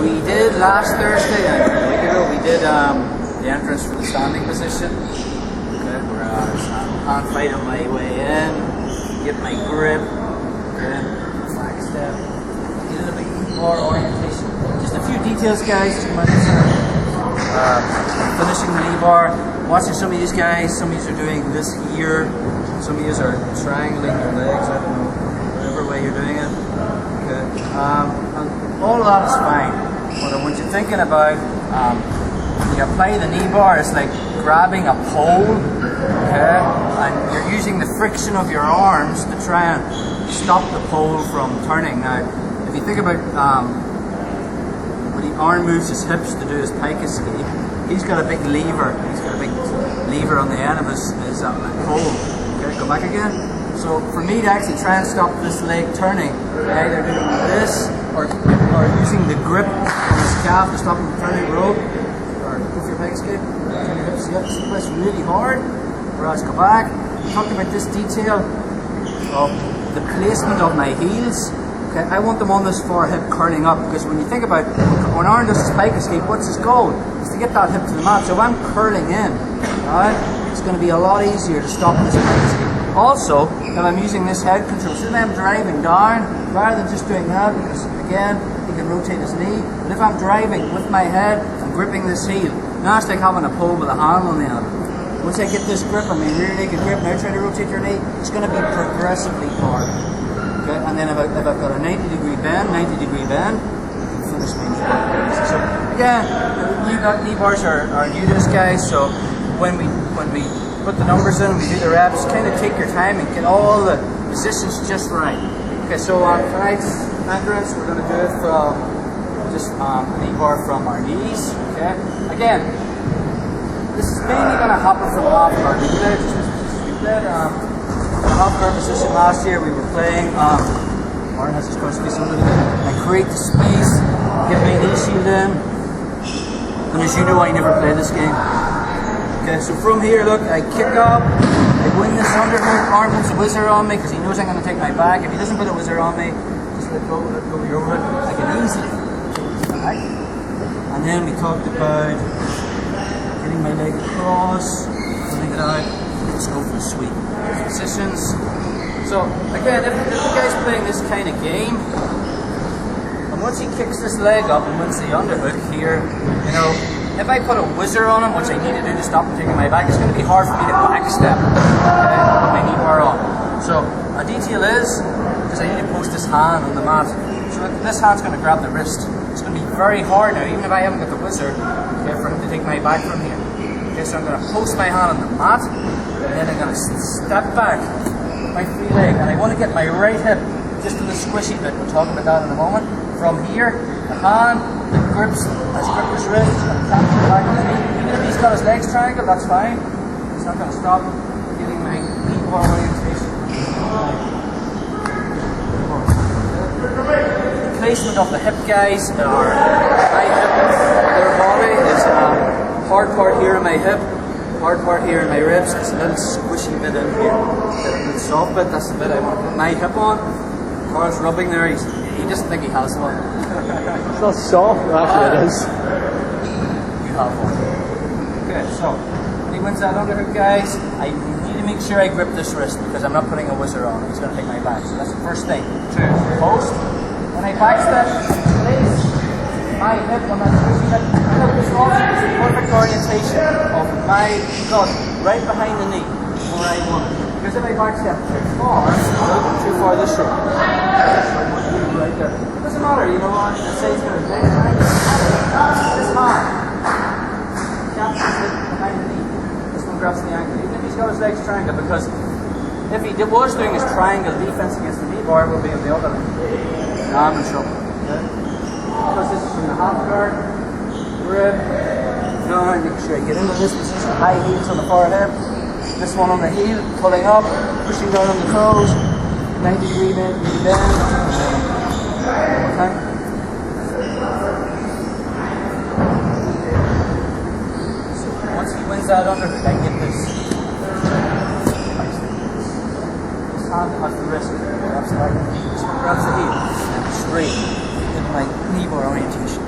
We did last Thursday, a week ago, we did the entrance for the standing position. Okay, where I was hand fighting my way in, get my grip, okay, back step, a little bit more orientation. Just a few details, guys. Finishing the knee bar. Watching some of these guys, some of these are doing this here, some of these are triangling their legs, I don't know, whatever way you're doing it. Okay. And all of that is fine. But when you're thinking about, when you apply the knee bar, it's like grabbing a pole, okay, and you're using the friction of your arms to try and stop the pole from turning. Now, if you think about when the arm moves his hips to do his pike escape, he's got a big lever. He's got a big lever on the end of his pole. Okay, go back again. So for me to actually try and stop this leg turning, either doing this or using the grip on his calf to stop him from turning rope, or go for your pike escape, turn your hips. Yeah, see that's really hard. Whereas go back. We talked about this detail of the placement of my heels. Okay, I want them on this far hip curling up, because when you think about when Aaron does his pike escape, what's his goal? Is to get that hip to the mat. So if I'm curling in, alright, it's going to be a lot easier to stop this pike escape. Also, if I'm using this head control, so if I'm driving down, rather than just doing that, because again, he can rotate his knee, but if I'm driving with my head, I'm gripping this heel. Now it's like having a pole with a handle on the end of it. Once I get this grip on my rear naked grip, now try to rotate your knee, it's going to be progressively hard. Okay? And then if I've got a 90-degree bend, I can finish my knee bar. So again, knee bars are new to us, guys, so when we put the numbers in and we do the reps, kind of take your time and get all the positions just right. Okay, so on tonight's entrance, we're going to do it from just knee bar from our knees. Okay, again, this is mainly going to happen from half guard. We did the half guard position last year. We were playing. Aaron has his cross space under the I create the space, get my knee shield in, and as you know, I never play this game. Okay, so from here, look, I kick up, I win this underhook, Aaron puts a whizzer on me because he knows I'm going to take my back. If he doesn't put a whizzer on me, just let go with your overhook. I can easily take my back. And then we talked about getting my leg across, pulling it out, let's go for the sweep. Positions. So, again, if the guy's playing this kind of game, and once he kicks this leg up and wins the underhook here, you know, if I put a whizzer on him, which I need to do to stop him taking my back, it's going to be hard for me to backstep, okay, with my knee bar on. So a detail is, because I need to post this hand on the mat, so this hand's going to grab the wrist. It's going to be very hard now, even if I haven't got the whizzer, okay, for him to take my back from here. Okay, so I'm going to post my hand on the mat, and then I'm going to step back my free leg, and I want to get my right hip just to the squishy bit. We'll talk about that in a moment. From here, the hand that grips, has gripped his wrist, he's going to tap the back of his knee. Even if he's got his legs triangle, that's fine. It's not going to stop getting my knee bar orientation. The placement of the hip, guys, or my hip, their body is hard part here in my hip, hard part here in my ribs. It's a little squishy bit in here. A little soft bit, that's the bit I want to put my hip on. Carl's rubbing there, he doesn't think he has one. It's not soft, actually it is. You have one. Okay, so when he wins that underhook, guys, I need to make sure I grip this wrist because I'm not putting a whizzer on. He's going to take my back. So that's the first thing. Two, post. When I backstep, place my hip on that squishy hip. This also is the perfect orientation of my gut right behind the knee where I want it. Because if I backstep too far, I'll go too far this way. Right there. Doesn't matter, you know what? Let's say he's going to take this hand. Can't sit behind the knee. This one grabs the ankle. Even if he's got his legs triangle, because if he was doing his triangle defense against the knee bar, it would be on the other leg. The arm and shoulder. Okay? Because this is from the half guard, grip, down, make sure I get into this position. High heels on the far hip. This one on the heel, pulling up, pushing down on the toes. 90-degree bend. Okay. So once he wins that underhook, I get this. This hand has the wrist, grabs the heel, and straight into my knee bar orientation.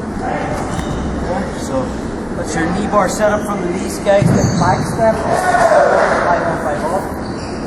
your knee bar set up from the knees, guys. The back step is